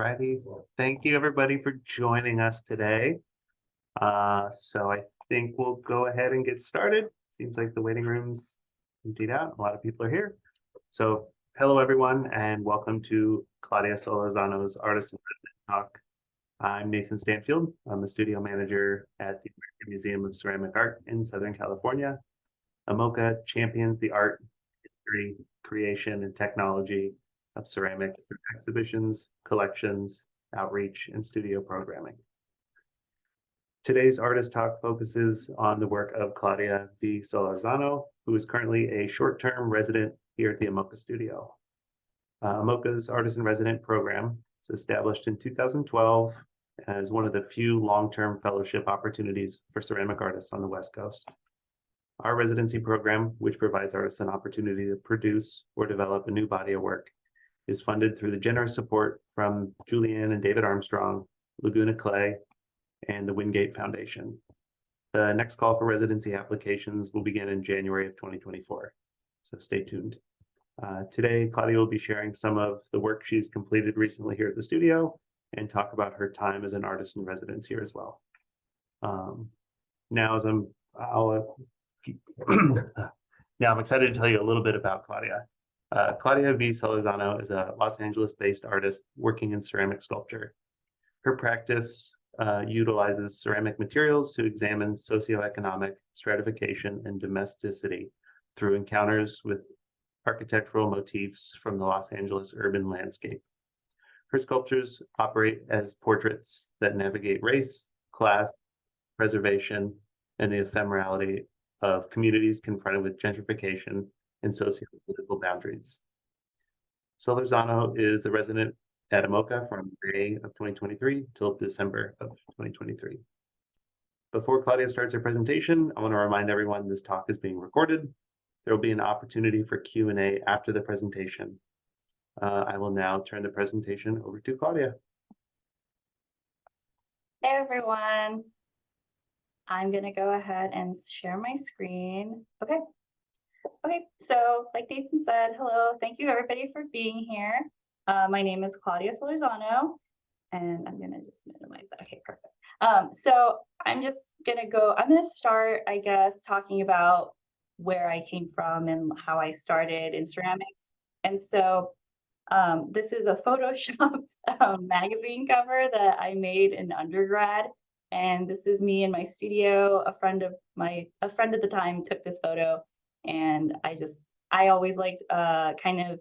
righty. Well, thank you everybody for joining us today. So I think we'll go ahead and get started. Seems like the waiting room's emptied out. A lot of people are here. So hello everyone and welcome to Claudia Solórzano's Artist in Resident Talk. I'm Nathan Stanfield. I'm the studio manager at the American Museum of Ceramic Art in Southern California. AMOCA champions the art, history, creation, and technology of ceramics through exhibitions, collections, outreach, and studio programming. Today's Artist Talk focuses on the work of Claudia V. Solórzano, who is currently a short-term resident here at the AMOCA Studio. AMOCA's Artist in Resident program is established in 2012 as one of the few long-term fellowship opportunities for ceramic artists on the West Coast. Our residency program, which provides artists an opportunity to produce or develop a new body of work, is funded through the generous support from Julianne and David Armstrong, Laguna Clay, and the Wingate Foundation. The next call for residency applications will begin in January of 2024, so stay tuned. Today, Claudia will be sharing some of the work she's completed recently here at the studio and talk about her time as an artist in residence here as well. Now I'm excited to tell you a little bit about Claudia. Claudia V. Solórzano is a Los Angeles-based artist working in ceramic sculpture. Her practice utilizes ceramic materials to examine socioeconomic stratification and domesticity through encounters with architectural motifs from the Los Angeles urban landscape. Her sculptures operate as portraits that navigate race, class, preservation, and the ephemerality of communities confronted with gentrification and sociopolitical boundaries. Solórzano is a resident at AMOCA from May of 2023 till December of 2023. Before Claudia starts her presentation, I want to remind everyone this talk is being recorded. There will be an opportunity for Q&A after the presentation. I will now turn the presentation over to Claudia. Hey everyone. I'm gonna go ahead and share my screen. Okay, so like Nathan said, hello, thank you everybody for being here. My name is Claudia Solórzano, and I'm gonna just minimize that. Okay, perfect. So I'm gonna start, I guess, talking about where I came from and how I started in ceramics. And so this is a photoshopped magazine cover that I made in undergrad. And this is me in my studio. A friend at the time took this photo, and I always liked kind of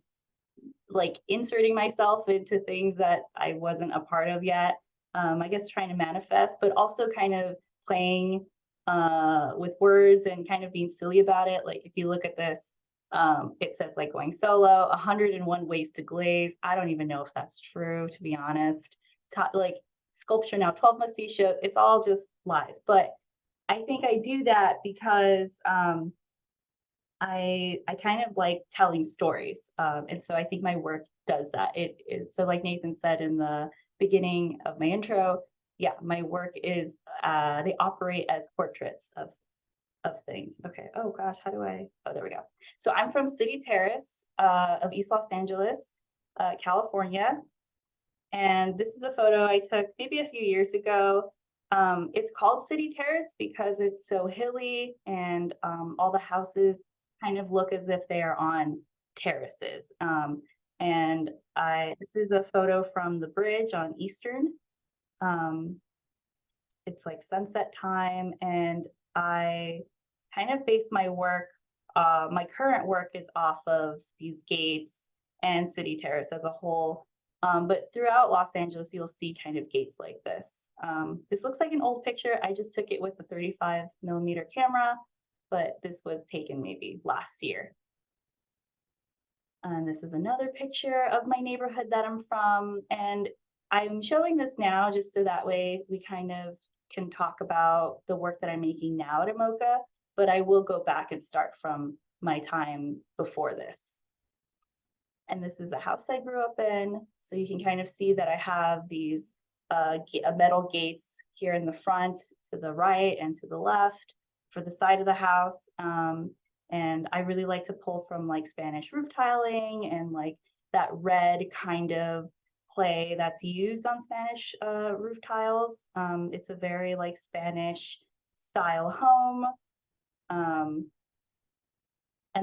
like inserting myself into things that I wasn't a part of yet. I guess trying to manifest, but also kind of playing with words and kind of being silly about it. Like if you look at this, it says like going solo, 101 ways to glaze. I don't even know if that's true, to be honest. Like sculpture now, 12 must-see shows. It's all just lies. But I think I do that because I kind of like telling stories. And so I think my work does that. So like Nathan said in the beginning of my intro, yeah, my work is, they operate as portraits of things. Okay, oh gosh, oh, there we go. So I'm from City Terrace of East Los Angeles, California. And this is a photo I took maybe a few years ago. It's called City Terrace because it's so hilly and all the houses kind of look as if they are on terraces. And this is a photo from the bridge on Eastern. It's like sunset time, and I kind of base my work, my current work is off of these gates and City Terrace as a whole. But throughout Los Angeles, you'll see kind of gates like this. This looks like an old picture. I just took it with a 35mm camera, but this was taken maybe last year. And this is another picture of my neighborhood that I'm from. And I'm showing this now just so that way we kind of can talk about the work that I'm making now at AMOCA, but I will go back and start from my time before this. And this is a house I grew up in. So you can kind of see that I have these metal gates here in the front, to the right and to the left for the side of the house. And I really like to pull from like Spanish roof tiling and like that red kind of clay that's used on Spanish roof tiles. It's a very like Spanish style home. And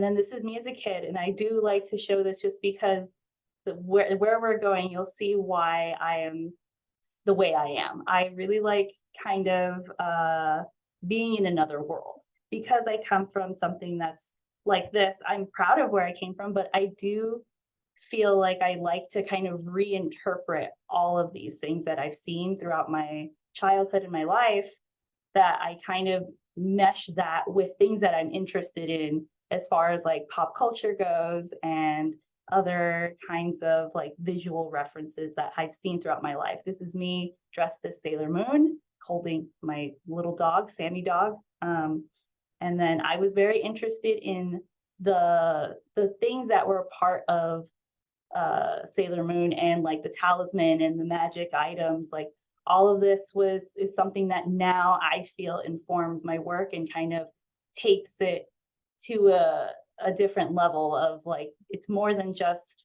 then this is me as a kid, and I do like to show this just because where we're going, you'll see why I am the way I am. I really like kind of being in another world because I come from something that's like this. I'm proud of where I came from, but I do feel like I like to kind of reinterpret all of these things that I've seen throughout my childhood and my life, that I kind of mesh that with things that I'm interested in as far as like pop culture goes and other kinds of like visual references that I've seen throughout my life. This is me dressed as Sailor Moon, holding my little dog, Sammy dog. And then I was very interested in the things that were a part of Sailor Moon, and like the talisman and the magic items. Like all of this is something that now I feel informs my work and kind of takes it to a different level of like, it's more than just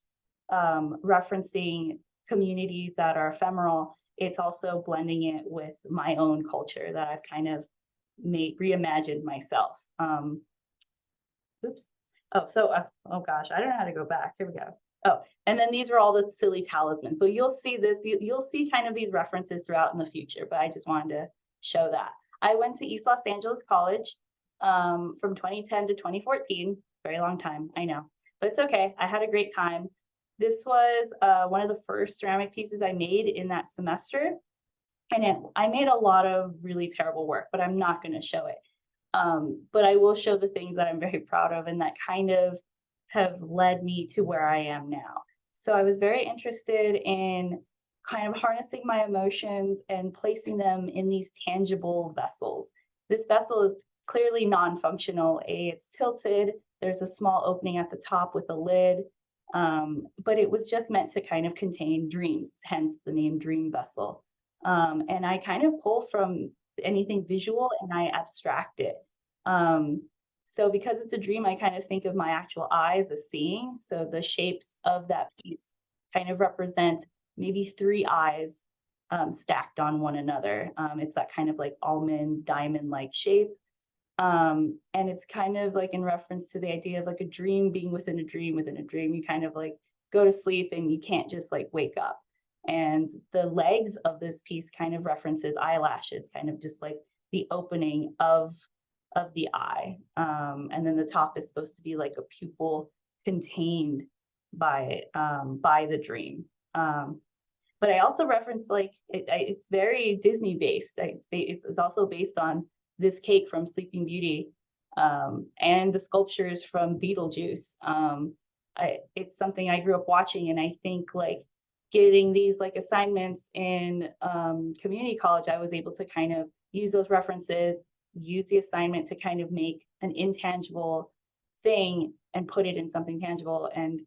referencing communities that are ephemeral. It's also blending it with my own culture that I've kind of reimagined myself. Oops. Oh, so, oh gosh, I don't know how to go back. Here we go. Oh, and then these are all the silly talismans, but you'll see this, you'll see kind of these references throughout in the future, but I just wanted to show that. I went to East Los Angeles College from 2010 to 2014, very long time, I know, but it's okay. I had a great time. This was one of the first ceramic pieces I made in that semester. And I made a lot of really terrible work, but I'm not going to show it. But I will show the things that I'm very proud of and that kind of have led me to where I am now. So I was very interested in kind of harnessing my emotions and placing them in these tangible vessels. This vessel is clearly non-functional. It's tilted. There's a small opening at the top with a lid, but it was just meant to kind of contain dreams, hence the name Dream Vessel. And I kind of pull from anything visual and I abstract it. So because it's a dream, I kind of think of my actual eyes as seeing. So the shapes of that piece kind of represent maybe 3 eyes stacked on one another. It's that kind of like almond diamond-like shape. And it's kind of like in reference to the idea of like a dream being within a dream within a dream. You kind of like go to sleep and you can't just like wake up. And the legs of this piece kind of references eyelashes, kind of just like the opening of the eye. And then the top is supposed to be like a pupil contained by the dream. But I also reference like, it's very Disney based. It's also based on this cake from Sleeping Beauty and the sculptures from Beetlejuice. It's something I grew up watching, and I think like getting these like assignments in community college, I was able to kind of use those references, use the assignment to kind of make an intangible thing and put it in something tangible and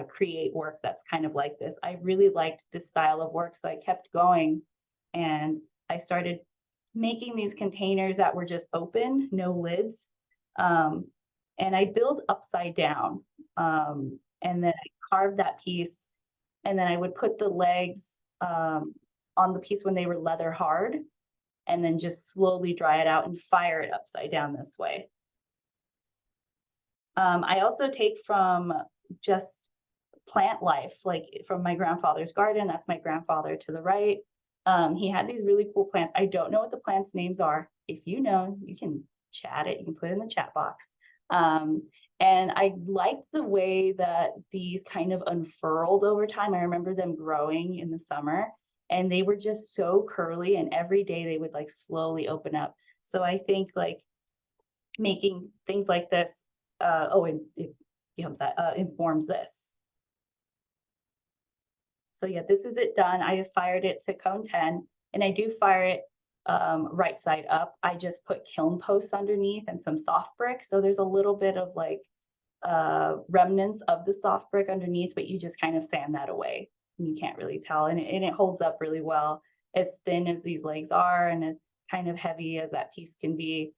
create work that's kind of like this. I really liked this style of work, so I kept going and I started making these containers that were just open, no lids. And I built upside down, and then I carved that piece, and then I would put the legs on the piece when they were leather hard, and then just slowly dry it out and fire it upside down this way. I also take from just plant life, like from my grandfather's garden. That's my grandfather to the right. He had these really cool plants. I don't know what the plants' names are. If you know, you can chat it. You can put it in the chat box. And I liked the way that these kind of unfurled over time. I remember them growing in the summer, and they were just so curly, and every day they would like slowly open up. So I think like making things like this, and it becomes that informs this. So yeah, this is it done. I have fired it to cone 10, and I do fire it right side up. I just put kiln posts underneath and some soft brick. So there's a little bit of like remnants of the soft brick underneath, but you just kind of sand that away. And you can't really tell. And it holds up really well, as thin as these legs are and as kind of heavy as that piece can be.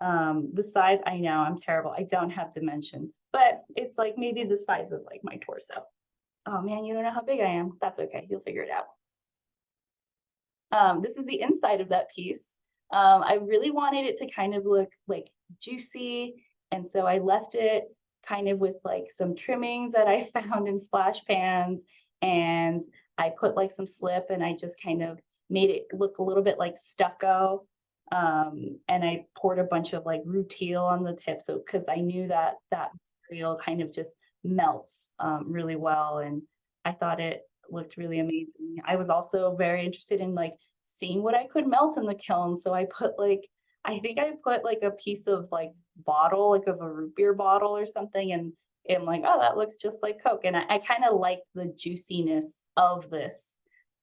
The size, I know I'm terrible. I don't have dimensions, but it's like maybe the size of like my torso. Oh man, you don't know how big I am. That's okay. You'll figure it out. This is the inside of that piece. I really wanted it to kind of look like juicy. And so I left it kind of with like some trimmings that I found in splash pans. And I put like some slip and I just kind of made it look a little bit like stucco. And I poured a bunch of like rutile on the tip. So, cause I knew that that material kind of just melts really well. And I thought it looked really amazing. I was also very interested in like seeing what I could melt in the kiln. So I put like, I think I put like a piece of like bottle, like of a root beer bottle or something. And I'm like, oh, that looks just like Coke. And I kind of like the juiciness of this.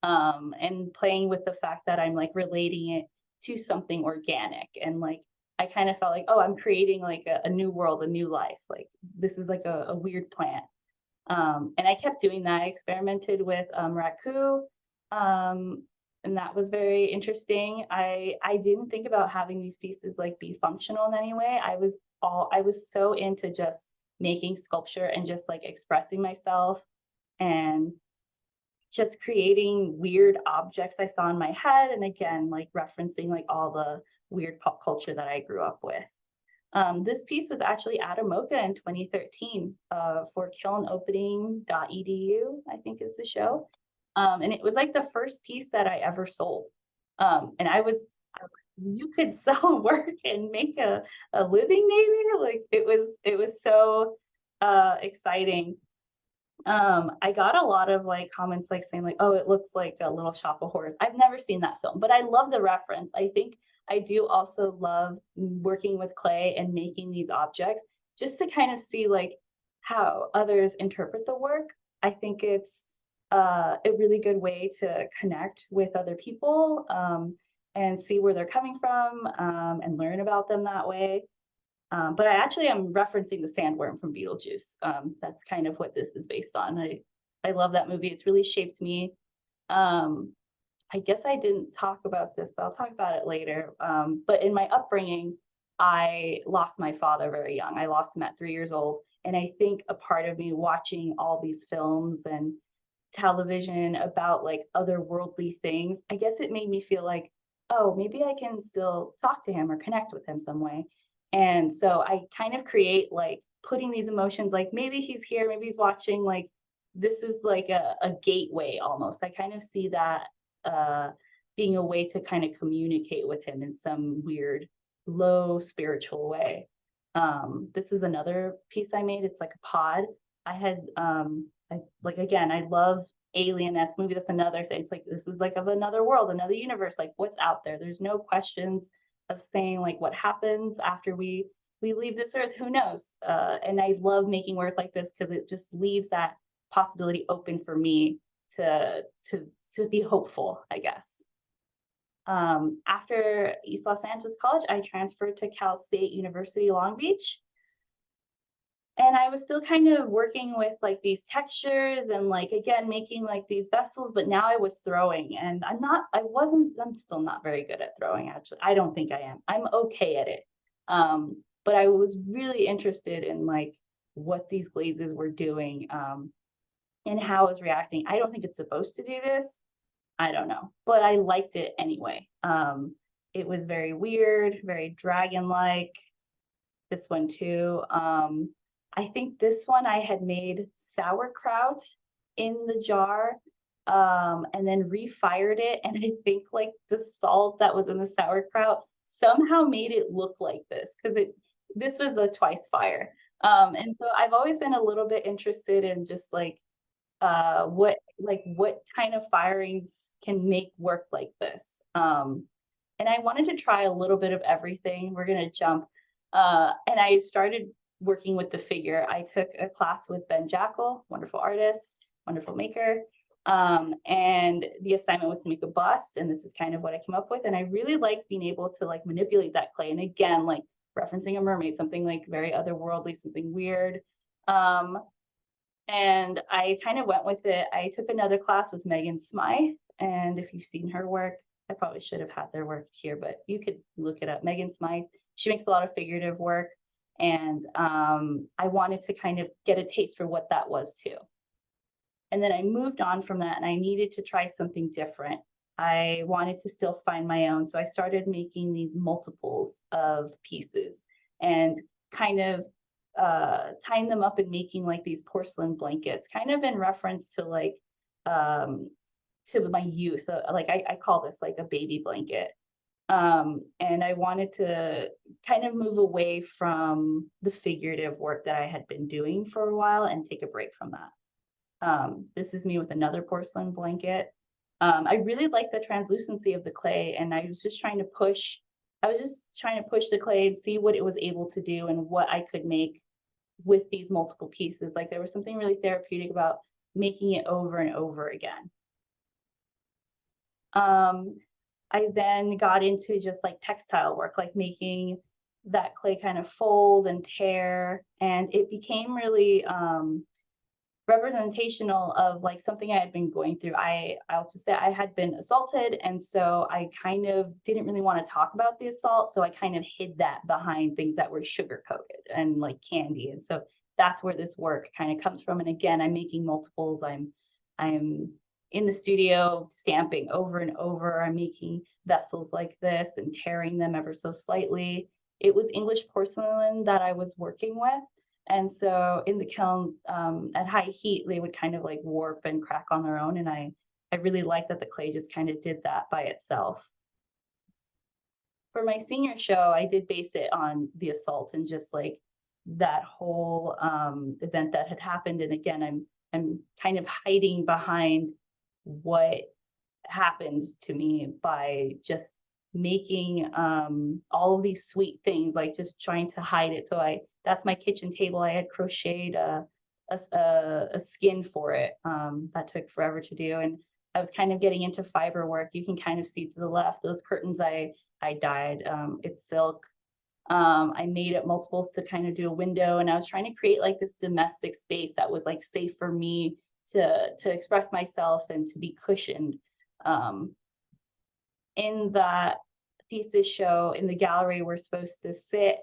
And playing with the fact that I'm like relating it to something organic. And like, I kind of felt like, oh, I'm creating like a new world, a new life. Like this is like a weird plant. And I kept doing that. I experimented with raku, and that was very interesting. I didn't think about having these pieces like be functional in any way. I was so into just making sculpture and just like expressing myself and just creating weird objects I saw in my head. And again, like referencing like all the weird pop culture that I grew up with. This piece was actually at AMOCA in 2013 for kilnopening.edu, I think is the show. And it was like the first piece that I ever sold. And you could sell work and make a living maybe. Like it was so exciting. I got a lot of like comments like saying like, oh, it looks like a Little Shop of Horrors. I've never seen that film, but I love the reference. I think I do also love working with clay and making these objects just to kind of see like how others interpret the work. I think it's a really good way to connect with other people and see where they're coming from and learn about them that way. But I actually am referencing the sandworm from Beetlejuice. That's kind of what this is based on. I love that movie. It's really shaped me. I guess I didn't talk about this, but I'll talk about it later. But in my upbringing, I lost my father very young. I lost him at 3 years old. And I think a part of me watching all these films and television about like otherworldly things, I guess it made me feel like, oh, maybe I can still talk to him or connect with him some way. And so I kind of create like putting these emotions, like maybe he's here, maybe he's watching, like this is like a gateway almost. I kind of see that being a way to kind of communicate with him in some weird, low spiritual way. This is another piece I made. It's like a pod. I had, again, I love alien-esque movie. That's another thing. It's like, this is like of another world, another universe, like what's out there. There's no questions of saying like what happens after we leave this earth, who knows? And I love making work like this because it just leaves that possibility open for me to be hopeful, I guess. After East Los Angeles College, I transferred to Cal State University, Long Beach. And I was still kind of working with like these textures and like, again, making like these vessels, but now I was throwing and I'm still not very good at throwing, actually. I don't think I am. I'm okay at it. But I was really interested in like what these glazes were doing and how I was reacting. I don't think it's supposed to do this. I don't know, but I liked it anyway. It was very weird, very dragon-like. This one too. I think this one I had made sauerkraut in the jar and then refired it. And I think like the salt that was in the sauerkraut somehow made it look like this because this was a twice fire. And so I've always been a little bit interested in just like what kind of firings can make work like this. And I wanted to try a little bit of everything. We're gonna jump. And I started working with the figure. I took a class with Ben Jackal, wonderful artist, wonderful maker. And the assignment was to make a bust, and this is kind of what I came up with. And I really liked being able to like manipulate that clay. And again, like referencing a mermaid, something like very otherworldly, something weird. And I kind of went with it. I took another class with Megan Smythe, and if you've seen her work, I probably should have had their work here, but you could look it up. Megan Smythe, she makes a lot of figurative work, and I wanted to kind of get a taste for what that was too. And then I moved on from that and I needed to try something different. I wanted to still find my own. So I started making these multiples of pieces and kind of tying them up and making like these porcelain blankets, kind of in reference to like to my youth. Like I call this like a baby blanket. And I wanted to kind of move away from the figurative work that I had been doing for a while and take a break from that. This is me with another porcelain blanket. I really like the translucency of the clay, and I was just trying to push the clay and see what it was able to do and what I could make with these multiple pieces. Like there was something really therapeutic about making it over and over again. I then got into just like textile work, like making that clay kind of fold and tear, and it became really representational of like something I had been going through. I'll just say I had been assaulted, and so I kind of didn't really want to talk about the assault, so I kind of hid that behind things that were sugar coated and like candy. And so that's where this work kind of comes from. And again, I'm making multiples. I'm in the studio stamping over and over. I'm making vessels like this and tearing them ever so slightly. It was English porcelain that I was working with. And so in the kiln at high heat, they would kind of like warp and crack on their own. And I really liked that the clay just kind of did that by itself. For my senior show, I did base it on the assault and just like that whole event that had happened. And again, I'm kind of hiding behind what happened to me by just making all of these sweet things, like just trying to hide it. So that's my kitchen table. I had crocheted a skin for it that took forever to do, and I was kind of getting into fiber work. You can kind of see to the left those curtains I dyed. It's silk. I made it multiples to kind of do a window, and I was trying to create like this domestic space that was like safe for me to express myself and to be cushioned. In that thesis show, in the gallery, we're supposed to sit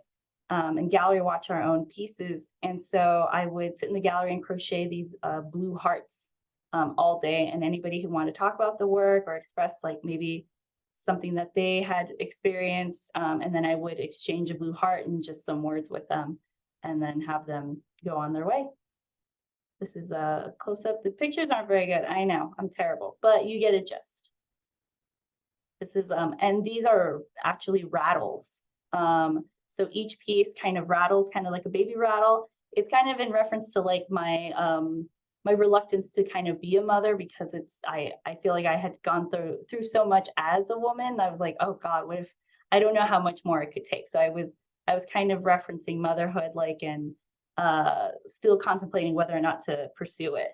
and gallery watch our own pieces. And so I would sit in the gallery and crochet these blue hearts all day. And anybody who wanted to talk about the work or express like maybe something that they had experienced, and then I would exchange a blue heart and just some words with them and then have them go on their way. This is a close-up. The pictures aren't very good. I know, I'm terrible, but you get a gist. This is, and these are actually rattles. So each piece kind of rattles, kind of like a baby rattle. It's kind of in reference to like my my reluctance to kind of be a mother, because I feel like I had gone through so much as a woman. I was like, oh God, what if I don't know how much more it could take. So I was kind of referencing motherhood, like, and still contemplating whether or not to pursue it.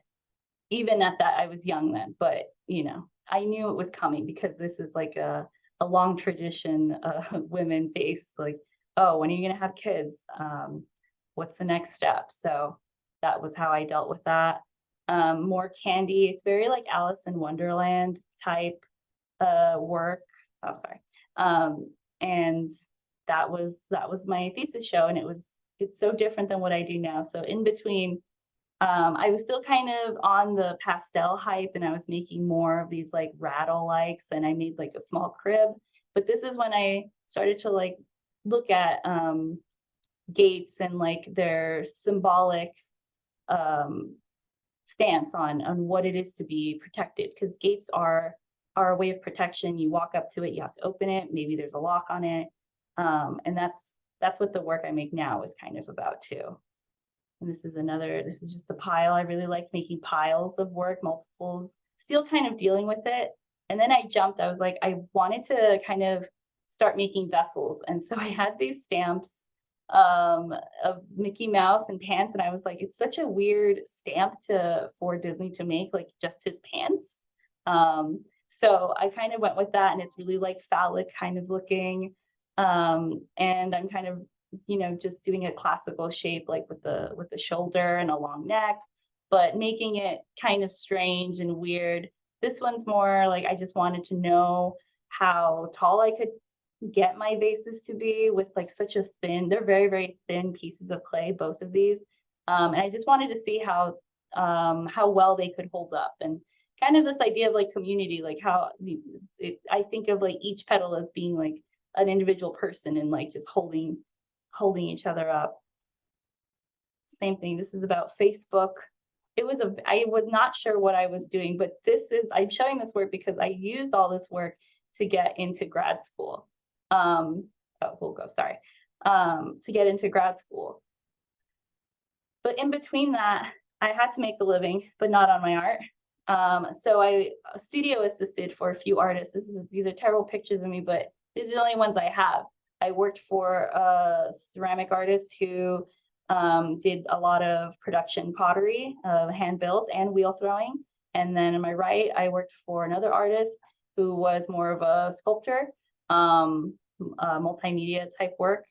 Even at that, I was young then, but you know, I knew it was coming because this is like a long tradition women face, like, oh, when are you gonna have kids? What's the next step? So that was how I dealt with that. More candy. It's very like Alice in Wonderland type work. Oh, sorry. And that was my thesis show, and it's so different than what I do now. So in between, I was still kind of on the pastel hype, and I was making more of these like rattle likes, and I made like a small crib. But this is when I started to like look at gates and like their symbolic stance on what it is to be protected, because gates are a way of protection. You walk up to it, you have to open it, maybe there's a lock on it, and that's what the work I make now is kind of about too. And this is just a pile. I really liked making piles of work, multiples, still kind of dealing with it. And then I was like, I wanted to kind of start making vessels. And so I had these stamps of Mickey Mouse and pants. And I was like, it's such a weird stamp for Disney to make, like just his pants. So I kind of went with that, and it's really like phallic kind of looking. And I'm kind of, you know, just doing a classical shape, like with the shoulder and a long neck, but making it kind of strange and weird. This one's more like I just wanted to know how tall I could get my vases to be with like such a they're very, very thin pieces of clay, both of these. And I just wanted to see how how well they could hold up, and kind of this idea of like community, like how I think of like each petal as being like an individual person and like just holding each other up. Same thing. This is about Facebook. I was not sure what I was doing, but I'm showing this work because I used all this work to get into grad school. To get into grad schoul. But in between that, I had to make a living, but not on my art. So I studio assisted for a few artists. These are terrible pictures of me, but these are the only ones I have. I worked for a ceramic artist who did a lot of production pottery, hand built and wheel throwing. And then on my right, I worked for another artist who was more of a sculptor, multimedia type work.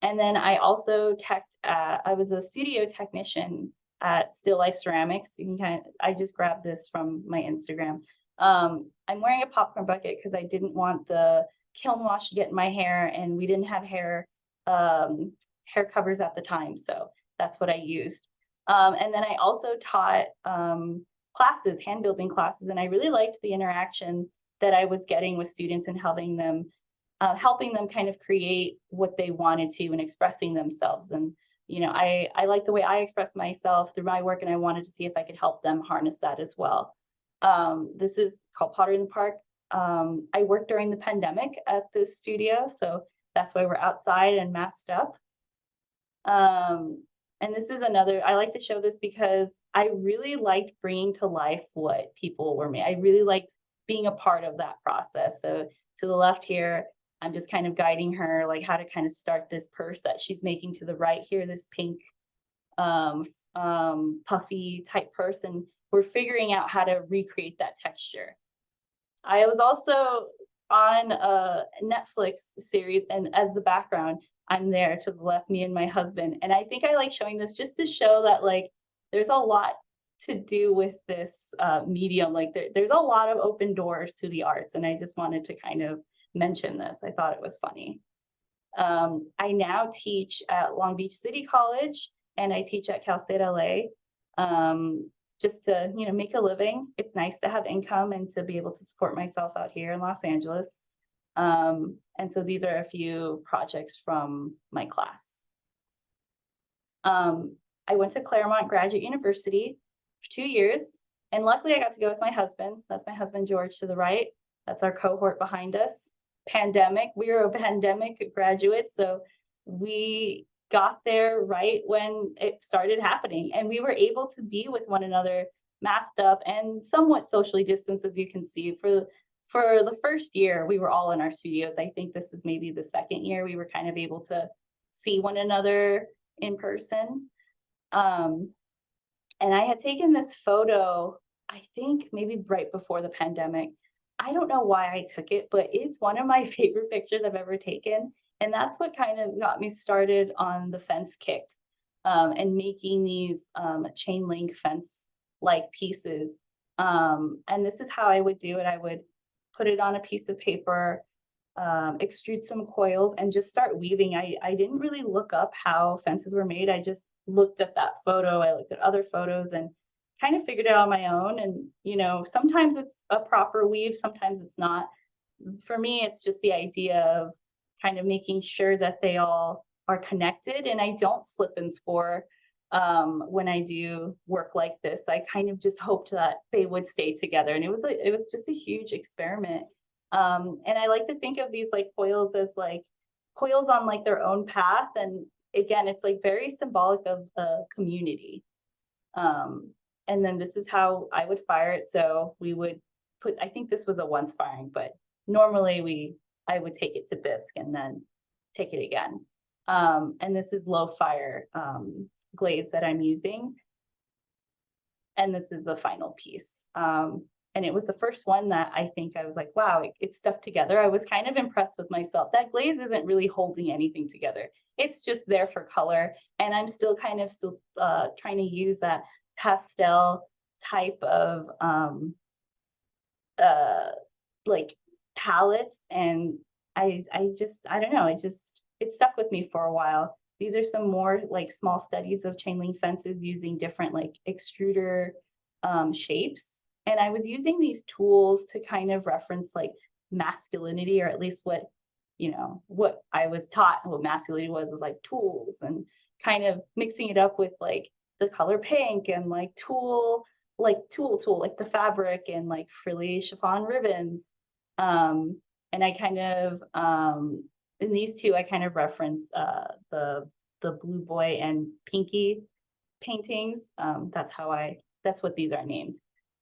And then I also I was a studio technician at Still Life Ceramics. You can I just grabbed this from my Instagram. I'm wearing a popcorn bucket because I didn't want the kiln wash to get in my hair, and we didn't have hair covers at the time, so that's what I used. And then I also taught classes, hand building classes, and I really liked the interaction that I was getting with students and helping them kind of create what they wanted to and expressing themselves. And I like the way I express myself through my work, and I wanted to see if I could help them harness that as well. This is called Pottery in the Park. I worked during the pandemic at this studio, so that's why we're outside and masked up. And this is another, I like to show this because I really liked bringing to life what people were made. I really liked being a part of that process. So to the left here, I'm just kind of guiding her like how to kind of start this purse that she's making. To the right here, this pink puffy type purse, and we're figuring out how to recreate that texture. I was also on a Netflix series, and as the background, I'm there to the left, me and my husband. And I think I like showing this just to show that like there's a lot to do with this medium. Like there's a lot of open doors to the arts, and I just wanted to kind of mention this. I thought it was funny. I now teach at Long Beach City College, and I teach at Cal State LA, just to make a living. It's nice to have income and to be able to support myself out here in Los Angeles. And so these are a few projects from my class. I went to Claremont Graduate University for 2 years, and luckily I got to go with my husband. That's my husband, George, to the right. That's our cohort behind us. Pandemic, we were a pandemic graduate, so we got there right when it started happening, and we were able to be with one another masked up and somewhat socially distanced, as you can see. For the first year, we were all in our studios. I think this is maybe the second year we were kind of able to see one another in person. And I had taken this photo, I think maybe right before the pandemic. I don't know why I took it, but it's one of my favorite pictures I've ever taken. And that's what kind of got me started on the fence kit, and making these chain link fence-like pieces. And this is how I would do it. I would put it on a piece of paper, extrude some coils, and just start weaving. I didn't really look up how fences were made. I just looked at that photo. I looked at other photos and kind of figured it out on my own. And, sometimes it's a proper weave, sometimes it's not. For me, it's just the idea of kind of making sure that they all are connected, and I don't slip and score when I do work like this. I kind of just hoped that they would stay together, and it was just a huge experiment. And I like to think of these like coils as like coils on like their own path, and again, it's like very symbolic of a community. And then this is how I would fire it. So we would I think this was a once firing, but normally I would take it to bisque and then take it again. And this is low fire glaze that I'm using. And this is the final piece. And it was the first one that I think I was like, wow, it stuck together. I was kind of impressed with myself. That glaze isn't really holding anything together. It's just there for color. And I'm still trying to use that pastel type of like palette. And I don't know, it stuck with me for a while. these are some more like small studies of chain link fences using different like extruder shapes. And I was using these tools to kind of reference like masculinity, or at least what, you know, what I was taught what masculinity was like tools, and kind of mixing it up with like the color pink and like tool, like the fabric and like frilly chiffon ribbons. And I kind of, in these two, I kind of reference the Blue Boy and Pinky paintings. That's what these are named.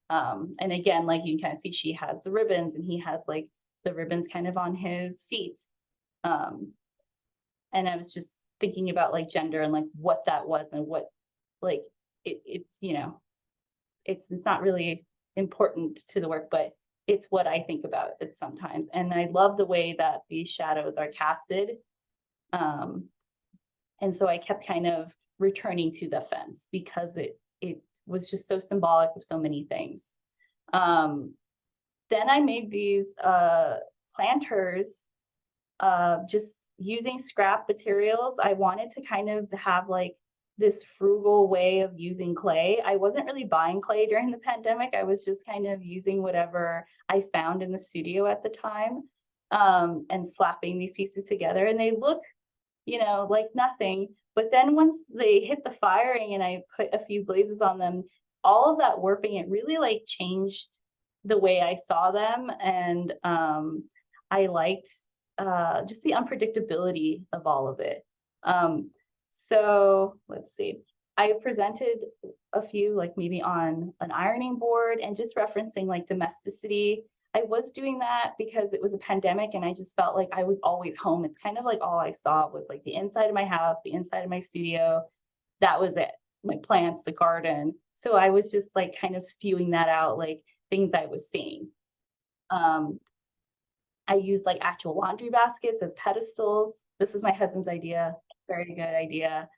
And again, like you can kind of see, she has the ribbons and he has like the ribbons kind of on his feet. And I was just thinking about like gender and like what that was, and what like it's, you know, it's not really important to the work, but it's what I think about it sometimes. And I love the way that these shadows are casted. And so I kept kind of returning to the fence because it was just so symbolic of so many things. Then I made these planters just using scrap materials. I wanted to kind of have like this frugal way of using clay. I wasn't really buying clay during the pandemic. I was just kind of using whatever I found in the studio at the time, and slapping these pieces together. And they look, you know, like nothing. But then once they hit the firing and I put a few glazes on them, all of that warping, it really like changed the way I saw them. And I liked just the unpredictability of all of it. So let's see, I presented a few like maybe on an ironing board and just referencing like domesticity. I was doing that because it was a pandemic and I just felt like I was always home. It's kind of like all I saw was like the inside of my house, the inside of my studio. That was it, my plants, the garden. So I was just like kind of spewing that out, like things I was seeing. I used like actual laundry baskets as pedestals. This is my husband's idea, very good idea.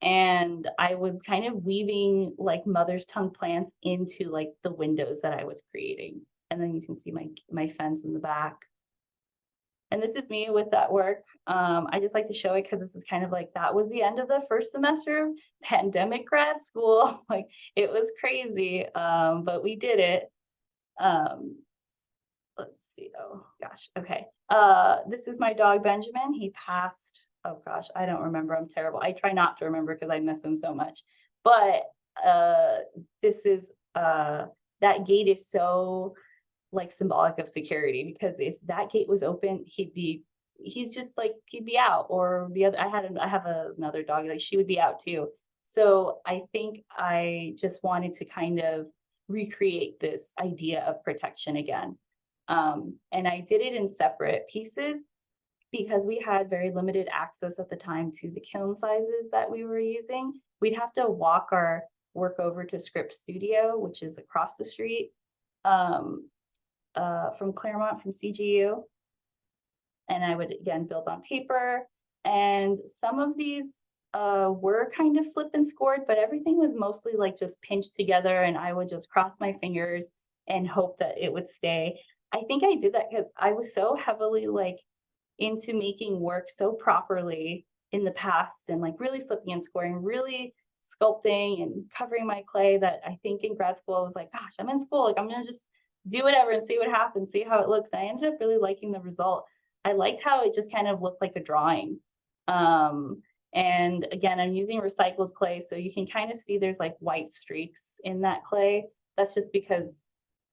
And I was kind of weaving like mother's tongue plants into like the windows that I was creating. And then you can see my fence in the back. And this is me with that work. I just like to show it because this is kind of like, that was the end of the first semester of pandemic grad school. Like it was crazy, but we did it. Let's see, oh gosh, okay. This is my dog, Benjamin. He passed, oh gosh, I don't remember, I'm terrible. I try not to remember because I miss him so much. But this is, that gate is so like symbolic of security, because if that gate was open, he'd be out. Or the other, I have another dog, like she would be out too. So I think I just wanted to kind of recreate this idea of protection again. And I did it in separate pieces because we had very limited access at the time to the kiln sizes that we were using. We'd have to walk our work over to Script Studio, which is across the street from Claremont, from CGU. And I would again build on paper. And some of these were kind of slip and scored, but everything was mostly like just pinched together, and I would just cross my fingers and hope that it would stay. I think I did that because I was so heavily like into making work so properly in the past, and like really slipping and scoring, really sculpting and covering my clay, that I think in grad school I was like, gosh, I'm in school, like I'm gonna just do whatever and see what happens, see how it looks. And I ended up really liking the result. I liked how it just kind of looked like a drawing. And again, I'm using recycled clay, so you can kind of see there's like white streaks in that clay. That's just because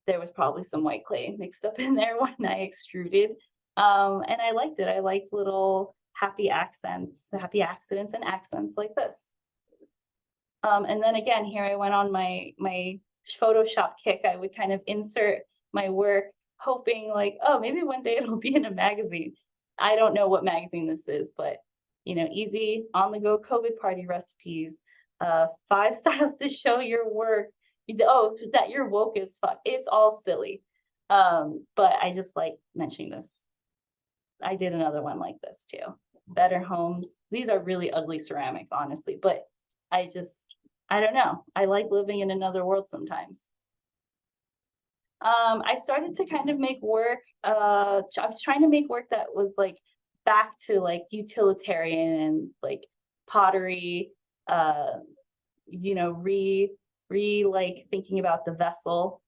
there was probably some white clay mixed up in there when I extruded. And I liked it. I liked little happy accents, happy accidents and accents like this. And then again, here I went on my Photoshop kick. I would kind of insert my work, hoping like, oh, maybe one day it'll be in a magazine. I don't know what magazine this is, but you know, easy on the go COVID party recipes, 5 styles to show your work. Oh, that you're woke as fuck. It's all silly. But I just like mentioning this. I did another one like this too. Better homes. These are really ugly ceramics, honestly, but I don't know. I like living in another world sometimes. I started to kind of make work. I was trying to make work that was like back to like utilitarian and like pottery, you know, like thinking about the vessel.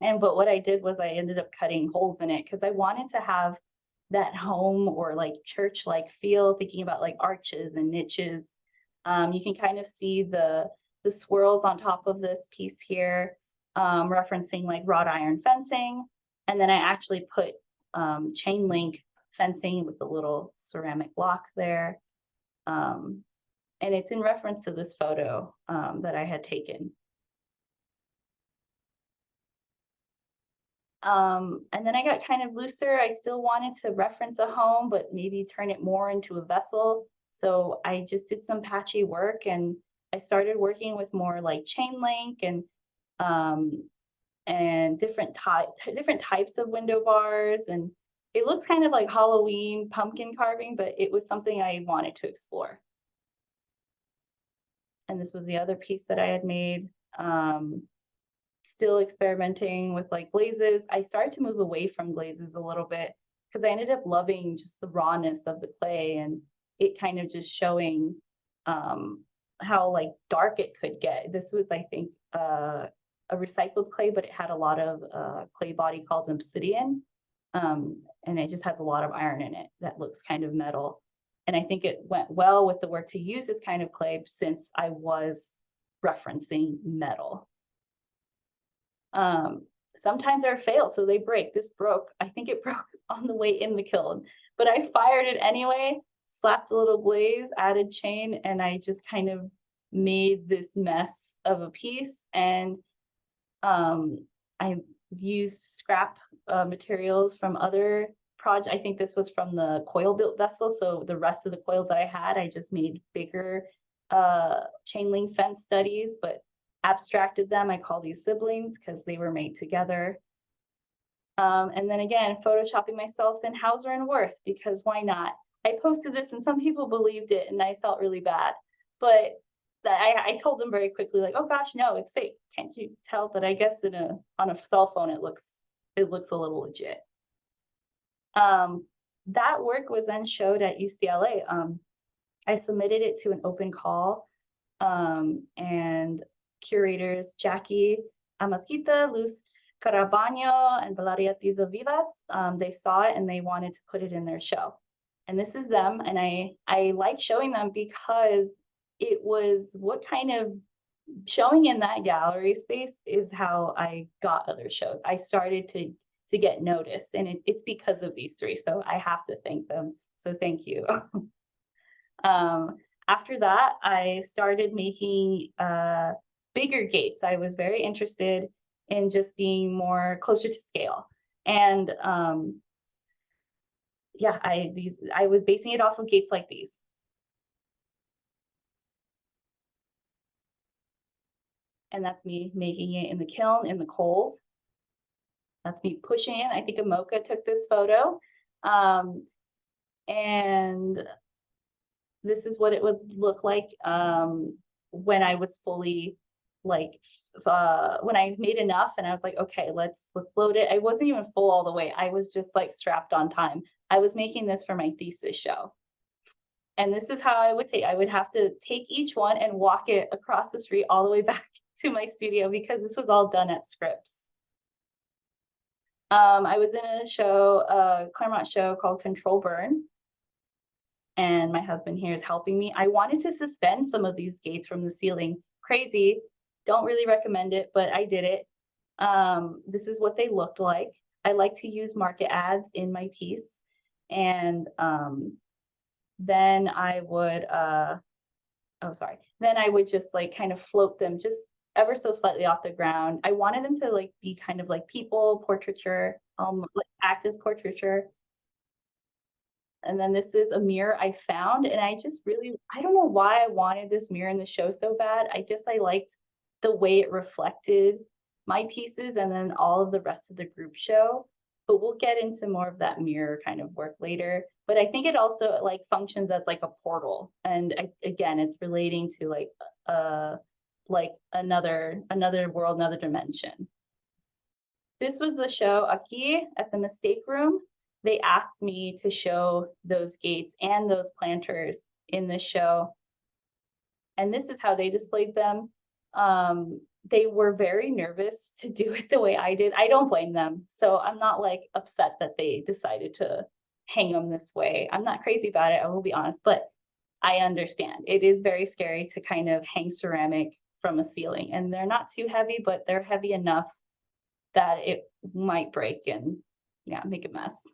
But what I did was I ended up cutting holes in it because I wanted to have that home or like church-like feel, thinking about like arches and niches. You can kind of see the swirls on top of this piece here, referencing like wrought iron fencing. And then I actually put chain link fencing with a little ceramic block there. And it's in reference to this photo that I had taken. And then I got kind of looser. I still wanted to reference a home, but maybe turn it more into a vessel. So I just did some patchy work, and I started working with more like chain link and different types of window bars. And it looks kind of like Halloween pumpkin carving, but it was something I wanted to explore. And this was the other piece that I had made. Still experimenting with like glazes. I started to move away from glazes a little bit because I ended up loving just the rawness of the clay, and it kind of just showing how like dark it could get. This was, I think, a recycled clay, but it had a lot of clay body called obsidian, and it just has a lot of iron in it that looks kind of metal. And I think it went well with the work to use this kind of clay since I was referencing metal. Sometimes they're fail, so they break. This broke. I think it broke on the way in the kiln, but I fired it anyway, slapped a little glaze, added chain, and I just kind of made this mess of a piece. And I used scrap materials from other projects. I think this was from the coil built vessel, so the rest of the coils that I had, I just made bigger chain link fence studies, but abstracted them. I call these siblings because they were made together. And then again, photoshopping myself in Hauser and Wirth, because why not? I posted this and some people believed it and I felt really bad, but I told them very quickly, like, oh gosh, no, it's fake. Can't you tell? But I guess on a cell phone, it looks a little legit. That work was then showed at UCLA. I submitted it to an open call, and curators Jackie Amasquita, Luz Carabaño, and Valeria Tizo Vivas, they saw it and they wanted to put it in their show. And this is them, and I like showing them because it was what kind of showing in that gallery space is how I got other shows. I started to get noticed, and it's because of these three, so I have to thank them. So thank you. After that, I started making bigger gates. I was very interested in just being more closer to scale. And yeah, I was basing it off of gates like these. And that's me making it in the kiln in the cold. That's me pushing it. I think AMOCA took this photo. And this is what it would look like when I was fully like when I made enough and I was like, okay, let's load it. I wasn't even full all the way. I was just like strapped on time. I was making this for my thesis show. And this is how I would have to take each one and walk it across the street all the way back to my studio because this was all done at Scripps. I was in a show, a Claremont show called Control Burn. And my husband here is helping me. I wanted to suspend some of these gates from the ceiling. Crazy. Don't really recommend it, but I did it. This is what they looked like. I like to use market ads in my piece. And then I would, then I would just like kind of float them just ever so slightly off the ground. I wanted them to like be kind of like people portraiture, like act as portraiture. And then this is a mirror I found, and I just really, I don't know why I wanted this mirror in the show so bad. I guess I liked the way it reflected my pieces and then all of the rest of the group show. But we'll get into more of that mirror kind of work later. But I think it also like functions as like a portal. And again, it's relating to like another world, another dimension. This was the show Aquí at the Mistake Room. they asked me to show those gates and those planters in this show. And this is how they displayed them. They were very nervous to do it the way I did. I don't blame them. So I'm not like upset that they decided to hang them this way. I'm not crazy about it, I will be honest, but I understand. It is very scary to kind of hang ceramic from a ceiling, and they're not too heavy, but they're heavy enough that it might break and make a mess.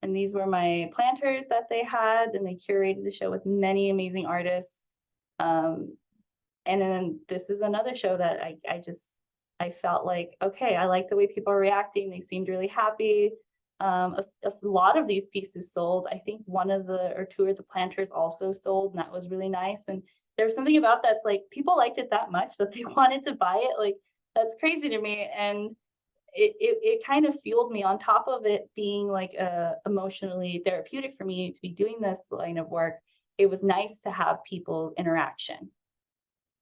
And these were my planters that they had, and they curated the show with many amazing artists. And then this is another show that I felt like, okay, I like the way people are reacting. They seemed really happy. A lot of these pieces sold. I think one of the or two of the planters also sold, and that was really nice. And there was something about that's like people liked it that much that they wanted to buy it. Like that's crazy to me. And it kind of fueled me, on top of it being like emotionally therapeutic for me to be doing this line of work. It was nice to have people's interaction.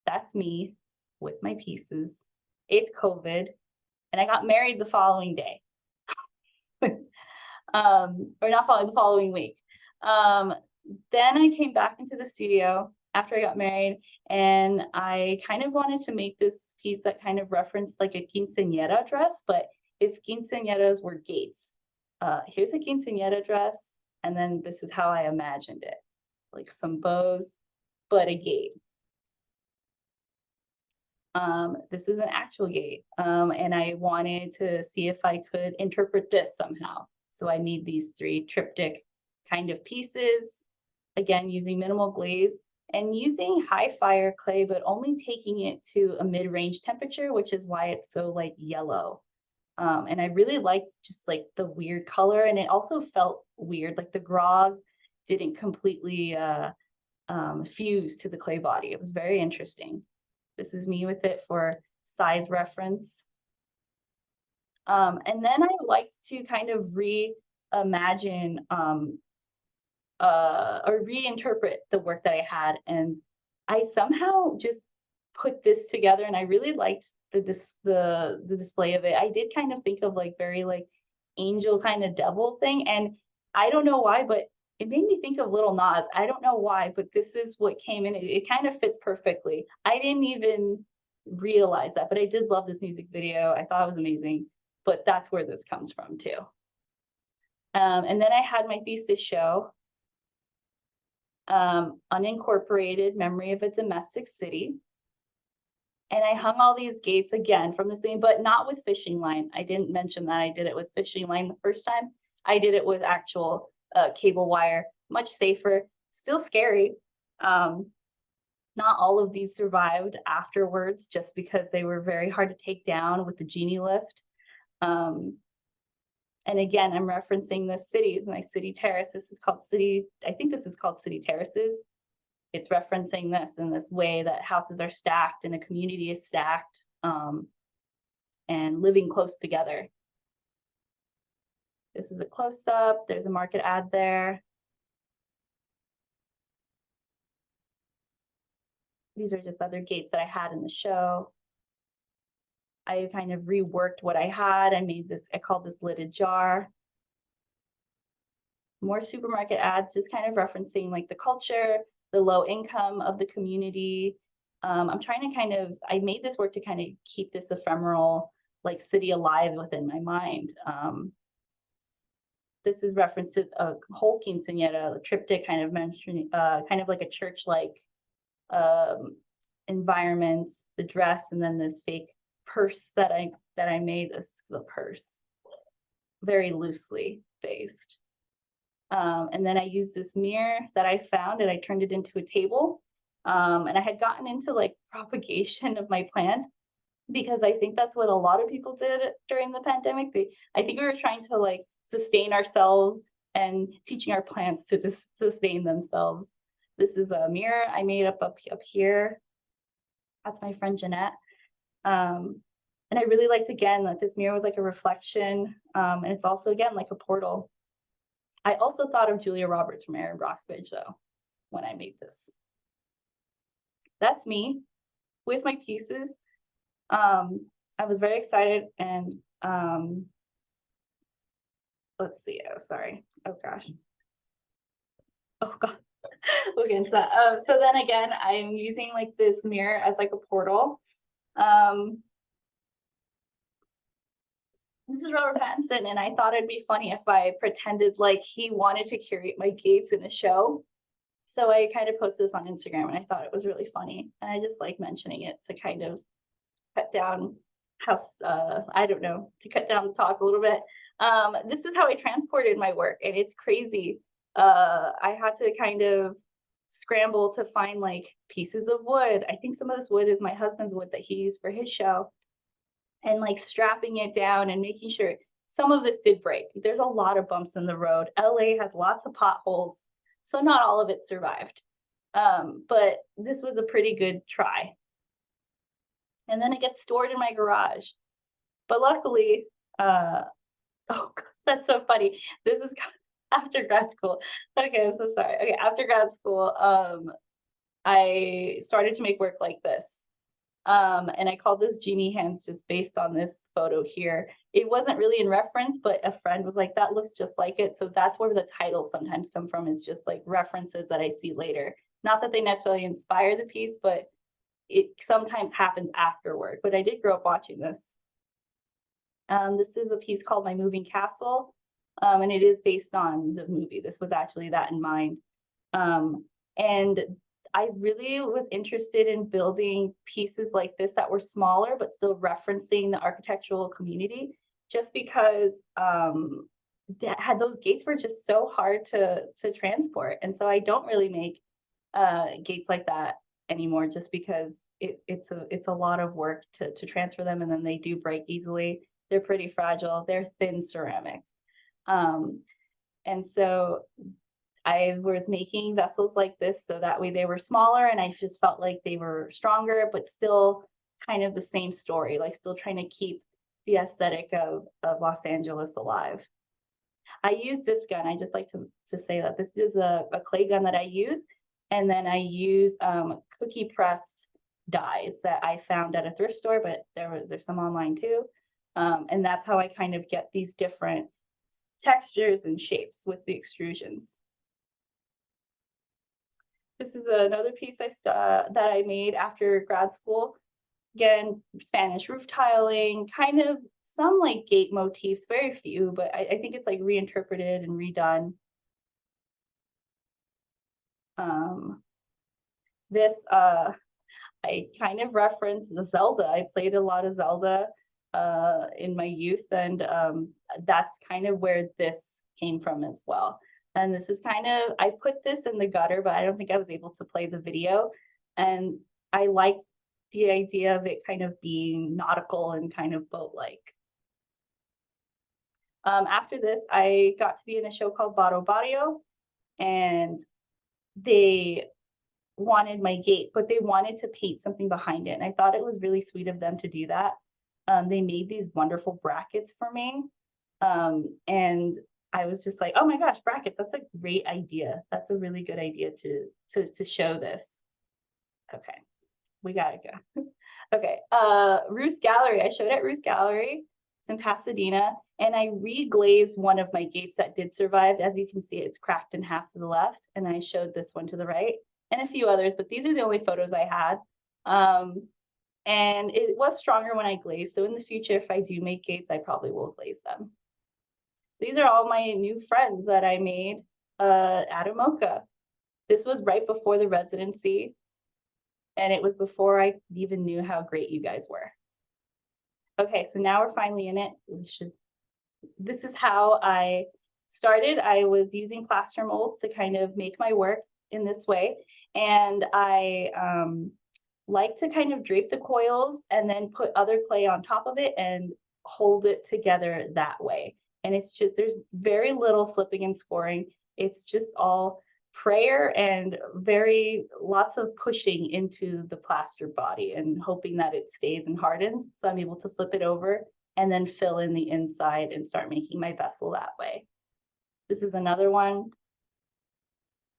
That's me with my pieces. It's COVID, and I got married the following day. Or not following, the following week. Then I came back into the studio after I got married, and I kind of wanted to make this piece that kind of referenced like a quinceañera dress, but if quinceañeras were gates. Here's a quinceañera dress, and then this is how I imagined it. Like some bows, but a gate. This is an actual gate, and I wanted to see if I could interpret this somehow. So I made these 3 triptych kind of pieces, again, using minimal glaze and using high fire clay, but only taking it to a mid-range temperature, which is why it's so like yellow. And I really liked just like the weird color, and it also felt weird, like the grog didn't completely fuse to the clay body. It was very interesting. This is me with it for size reference. And then I liked to kind of reimagine or reinterpret the work that I had. And I somehow just put this together, and I really liked the display of it. I did kind of think of like very like angel kind of devil thing. And I don't know why, but it made me think of Little Nas. I don't know why, but this is what came in. It kind of fits perfectly. I didn't even realize that, but I did love this music video. I thought it was amazing, but that's where this comes from too. And then I had my thesis show, Unincorporated Memory of a Domestic City. And I hung all these gates again from the same, but not with fishing line. I didn't mention that I did it with fishing line the first time. I did it with actual cable wire, much safer, still scary. Not all of these survived afterwards just because they were very hard to take down with the genie lift. And again, I'm referencing this city, my city terrace. This is called City, I think this is called City Terraces. It's referencing this in this way that houses are stacked and a community is stacked and living close together. This is a close-up. There's a market ad there. These are just other gates that I had in the show. I kind of reworked what I had. I made this, I called this lidded jar. More supermarket ads, just kind of referencing like the culture, the low income of the community. I'm trying to kind of, I made this work to kind of keep this ephemeral like city alive within my mind. This is reference to a whole quinceañera, a triptych kind of mentioning, kind of like a church-like environment, the dress, and then this fake purse that I made. This is the purse, very loosely based. And then I used this mirror that I found, and I turned it into a table. And I had gotten into like propagation of my plants because I think that's what a lot of people did during the pandemic. I think we were trying to like sustain ourselves and teaching our plants to just sustain themselves. This is a mirror I made up here. That's my friend Jeanette. And I really liked, again, that this mirror was like a reflection. And it's also, again, like a portal. I also thought of Julia Roberts from Erin Brockovich, though, when I made this. That's me with my pieces. I was very excited and let's see. Oh, sorry. Oh gosh. Oh god. We'll get into that. So then again, I'm using like this mirror as like a portal. This is Robert Pattinson, and I thought it'd be funny if I pretended like he wanted to curate my gates in a show. So I kind of posted this on Instagram, and I thought it was really funny, and I just like mentioning it to kind of cut down I don't know, to cut down the talk a little bit. This is how I transported my work, and it's crazy. I had to kind of scramble to find like pieces of wood. I think some of this wood is my husband's wood that he used for his show, and like strapping it down and making sure some of this did break. There's a lot of bumps in the road. LA has lots of potholes, so not all of it survived. But this was a pretty good try. And then it gets stored in my garage. But luckily, oh God, that's so funny. This is after grad school. Okay, I'm so sorry. Okay, after grad school, I started to make work like this. And I called this genie hands just based on this photo here. It wasn't really in reference, but a friend was like, that looks just like it. So that's where the titles sometimes come from, is just like references that I see later. Not that they necessarily inspire the piece, but it sometimes happens afterward. But I did grow up watching this. This is a piece called My Moving Castle, and it is based on the movie. This was actually that in mind. And I really was interested in building pieces like this that were smaller, but still referencing the architectural community, just because those gates were just so hard to transport. And so I don't really make gates like that anymore, just because it's a lot of work to transfer them, and then they do break easily. They're pretty fragile. They're thin ceramic. And so I was making vessels like this so that way they were smaller, and I just felt like they were stronger, but still kind of the same story, like still trying to keep the aesthetic of Los Angeles alive. I use this gun. I just like to say that this is a clay gun that I use. And then I use cookie press dies that I found at a thrift store, but there's some online too. And that's how I kind of get these different textures and shapes with the extrusions. This is another piece that I made after grad school. Again, Spanish roof tiling, kind of some like gate motifs, very few, but I think it's like reinterpreted and redone. This I kind of reference the Zelda. I played a lot of Zelda in my youth, and that's kind of where this came from as well. And this is kind of, I put this in the gutter, but I don't think I was able to play the video. And I like the idea of it kind of being nautical and kind of boat-like. After this, I got to be in a show called Barrio Barrio, and they wanted my gate, but they wanted to paint something behind it. And I thought it was really sweet of them to do that. They made these wonderful brackets for me. And I was just like, oh my gosh, brackets, that's a great idea. That's a really good idea to show this. Okay, we gotta go. Okay, Ruth Gallery. I showed at Ruth Gallery. It's in Pasadena, and I reglazed one of my gates that did survive. As you can see, it's cracked in half to the left, and I showed this one to the right, and a few others, but these are the only photos I had. And it was stronger when I glazed, so in the future, if I do make gates, I probably will glaze them. These are all my new friends that I made at AMOCA. This was right before the residency, and it was before I even knew how great you guys were. Okay, so now we're finally in it. This is how I started. I was using plaster molds to kind of make my work in this way, and I like to kind of drape the coils and then put other clay on top of it and hold it together that way. And it's just, there's very little slipping and scoring. It's just all prayer and lots of pushing into the plaster body and hoping that it stays and hardens. So I'm able to flip it over and then fill in the inside and start making my vessel that way. This is another one.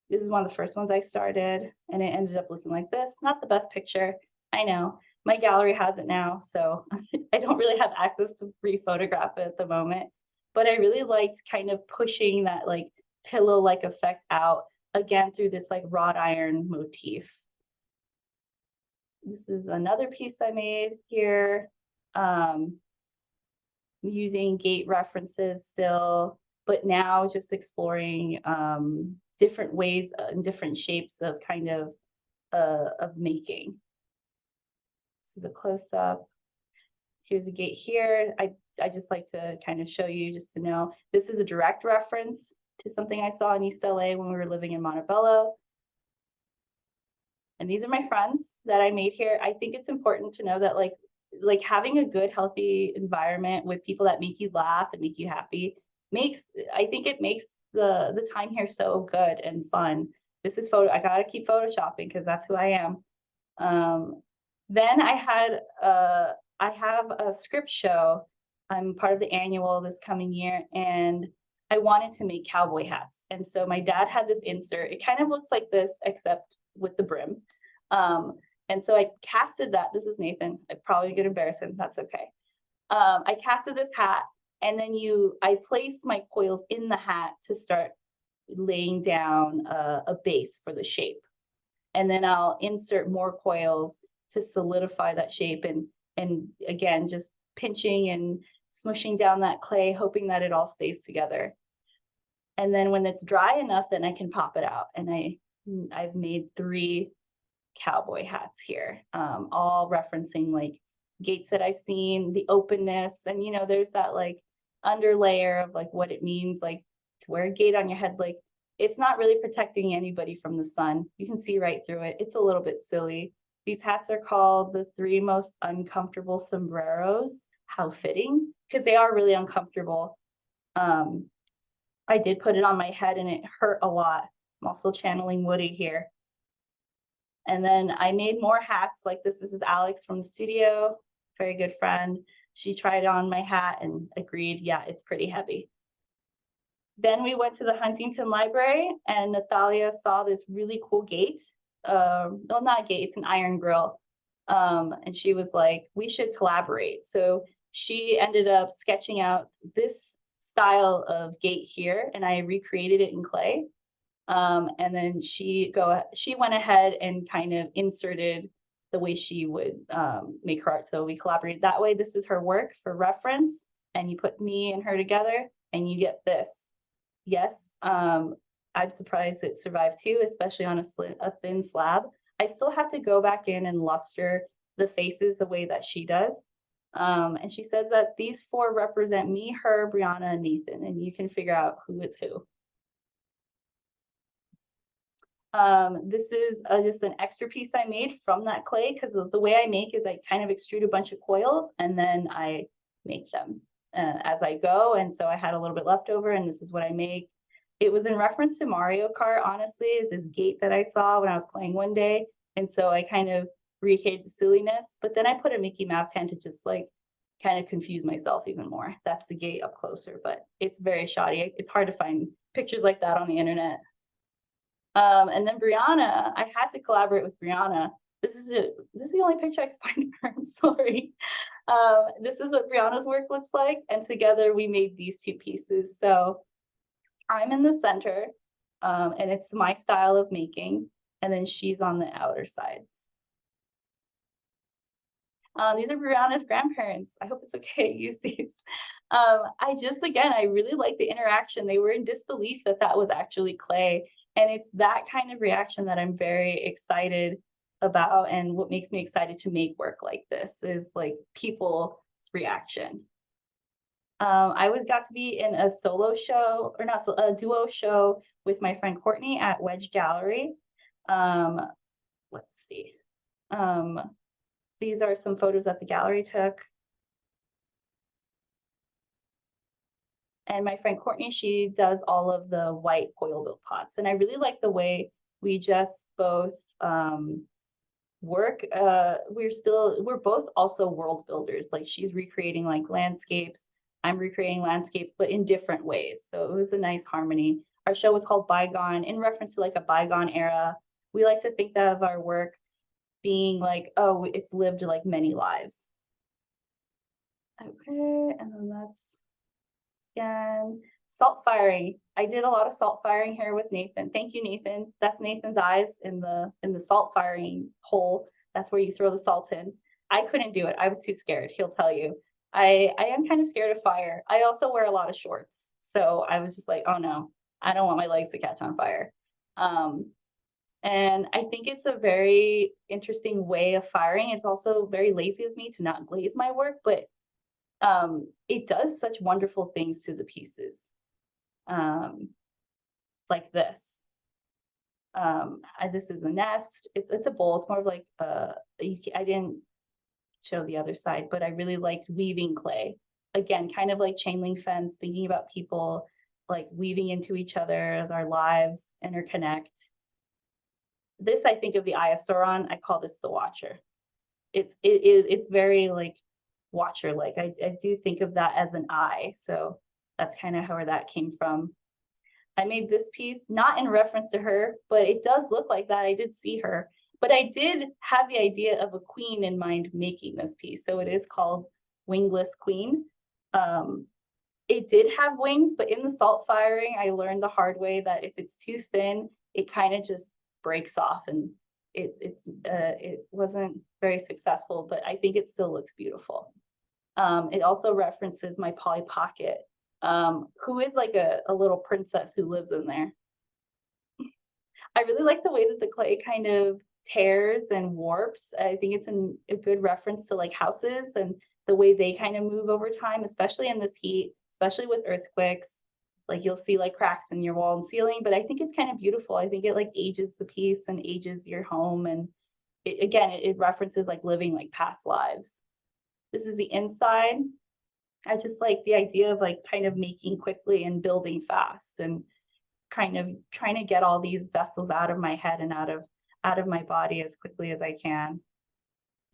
This is one of the first ones I started, and it ended up looking like this. Not the best picture, I know. My gallery has it now, so I don't really have access to re-photograph it at the moment. but I really liked kind of pushing that like pillow-like effect out again through this like wrought iron motif. This is another piece I made here, using gate references still, but now just exploring different ways and different shapes of kind of making. This is a close-up. Here's a gate here. I just like to kind of show you just to know this is a direct reference to something I saw in East LA when we were living in Montebello. And these are my friends that I made here. I think it's important to know that like having a good, healthy environment with people that make you laugh and make you happy I think it makes the time here so good and fun. This is I gotta keep photoshopping because that's who I am. Then I have a script show. I'm part of the annual this coming year, and I wanted to make cowboy hats. And so my dad had this insert. It kind of looks like this, except with the brim. And so I casted that. This is Nathan. I'm probably gonna embarrass him. That's okay. I casted this hat, and then I place my coils in the hat to start laying down a base for the shape. And then I'll insert more coils to solidify that shape, and again, just pinching and smushing down that clay, hoping that it all stays together. And then when it's dry enough, then I can pop it out. And I've made 3 cowboy hats here, all referencing like gates that I've seen, the openness, and there's that like underlayer of like what it means like to wear a gate on your head. Like it's not really protecting anybody from the sun. You can see right through it. It's a little bit silly. These hats are called the 3 most uncomfortable sombreros. How fitting, because they are really uncomfortable. I did put it on my head and it hurt a lot. I'm also channeling Woody here. And then I made more hats like this. This is Alex from the studio, very good friend. She tried on my hat and agreed, yeah, it's pretty heavy. Then we went to the Huntington Library, and Natalia saw this really cool gate. Well, not a gate, it's an iron grill. And she was like, we should collaborate. So she ended up sketching out this style of gate here, and I recreated it in clay. And then she went ahead and kind of inserted the way she would make her art. So we collaborated that way. This is her work for reference, and you put me and her together and you get this. Yes, I'm surprised it survived too, especially on a thin slab. I still have to go back in and luster the faces the way that she does. And she says that these 4 represent me, her, Brianna, and Nathan, and you can figure out who is who. This is just an extra piece I made from that clay, because the way I make is I kind of extrude a bunch of coils and then I make them as I go. And so I had a little bit left over, and this is what I make. It was in reference to Mario Kart, honestly, this gate that I saw when I was playing one day. And so I kind of recreated the silliness, but then I put a Mickey Mouse hand to just like kind of confuse myself even more. That's the gate up closer, but it's very shoddy. It's hard to find pictures like that on the internet. And then Brianna, I had to collaborate with Brianna. This is the only picture I could find of her. I'm sorry. This is what Brianna's work looks like. And together we made these 2 pieces. So I'm in the center, and it's my style of making. And then she's on the outer sides. These are Brianna's grandparents. I hope it's okay to use these. I really like the interaction. They were in disbelief that that was actually clay. And it's that kind of reaction that I'm very excited about. And what makes me excited to make work like this is like people's reaction. I got to be in a solo show, or not, a duo show with my friend Courtney at Wedge Gallery. Let's see. These are some photos that the gallery took. And my friend Courtney, she does all of the white coil built pots. And I really like the way we just both work. We're both also world builders. Like she's recreating like landscapes. I'm recreating landscapes, but in different ways. So it was a nice harmony. Our show was called Bygone, in reference to like a bygone era. We like to think of our work being like, oh, it's lived like many lives. Okay, and then again. Salt firing. I did a lot of salt firing here with Nathan. Thank you, Nathan. That's Nathan's eyes in the salt firing hole. That's where you throw the salt in. I couldn't do it. I was too scared. He'll tell you. I am kind of scared of fire. I also wear a lot of shorts. So I was just like, oh no, I don't want my legs to catch on fire. And I think it's a very interesting way of firing. It's also very lazy of me to not glaze my work, but it does such wonderful things to the pieces. Like this. This is a nest. It's a bowl. It's more of like I didn't show the other side, but I really liked weaving clay. Again, kind of like chain link fence, thinking about people like weaving into each other as our lives interconnect. This, I think of the Eye of Sauron. I call this the Watcher. It's very like Watcher like. I do think of that as an eye. So that's kind of where that came from. I made this piece not in reference to her, but it does look like that. I did see her, but I did have the idea of a queen in mind making this piece. So it is called Wingless Queen. It did have wings, but in the salt firing, I learned the hard way that if it's too thin, it kind of just breaks off, and it wasn't very successful, but I think it still looks beautiful. It also references my Polly Pocket, who is like a little princess who lives in there. I really like the way that the clay kind of tears and warps. I think it's a good reference to like houses and the way they kind of move over time, especially in this heat, especially with earthquakes. Like you'll see like cracks in your wall and ceiling, but I think it's kind of beautiful. I think it like ages the piece and ages your home. And it references like living like past lives. This is the inside. I just like the idea of like kind of making quickly and building fast and kind of trying to get all these vessels out of my head and out of my body as quickly as I can.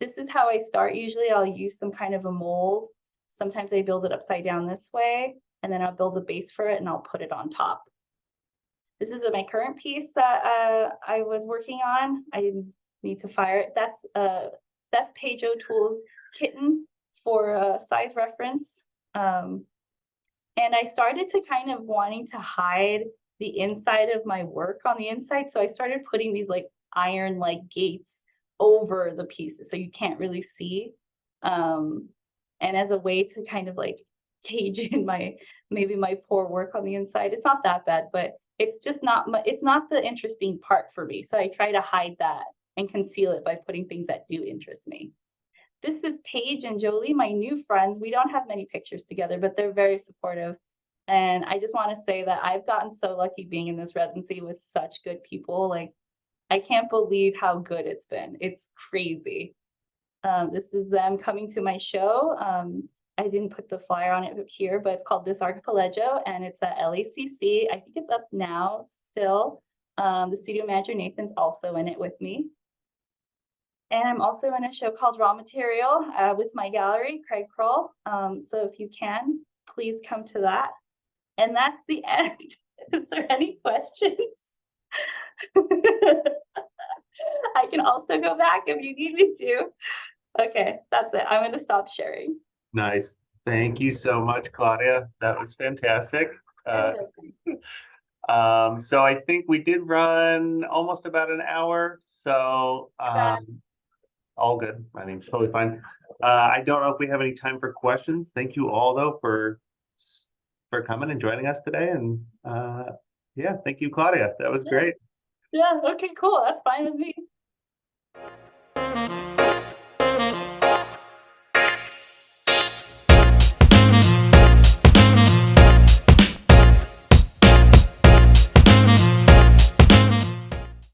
This is how I start. Usually I'll use some kind of a mold. Sometimes I build it upside down this way, and then I'll build a base for it and I'll put it on top. This is my current piece that I was working on. I need to fire it. That's Paige O'Toole's kitten for size reference. And I started to kind of wanting to hide the inside of my work on the inside. So I started putting these like iron like gates over the pieces so you can't really see. And as a way to kind of like cage in maybe my poor work on the inside. It's not that bad, but it's just not it's not the interesting part for me. So I try to hide that and conceal it by putting things that do interest me. This is Paige and Jolie, my new friends. We don't have many pictures together, but they're very supportive. And I just want to say that I've gotten so lucky being in this residency with such good people. Like, I can't believe how good it's been. It's crazy. This is them coming to my show. I didn't put the flyer on it here, but it's called This Archipelago, and it's at LACC. I think it's up now still. The studio manager, Nathan's, also in it with me. And I'm also in a show called Raw Material with my gallery, Craig Kroll. So if you can, please come to that. And that's the end. Is there any questions? I can also go back if you need me to. Okay, that's it. I'm going to stop sharing. Nice. Thank you so much, Claudia. That was fantastic. So I think we did run almost about an hour. So all good. I mean, totally fine. I don't know if we have any time for questions. Thank you all though for coming and joining us today. And yeah, thank you, Claudia. That was great. Yeah, okay, cool. That's fine with me.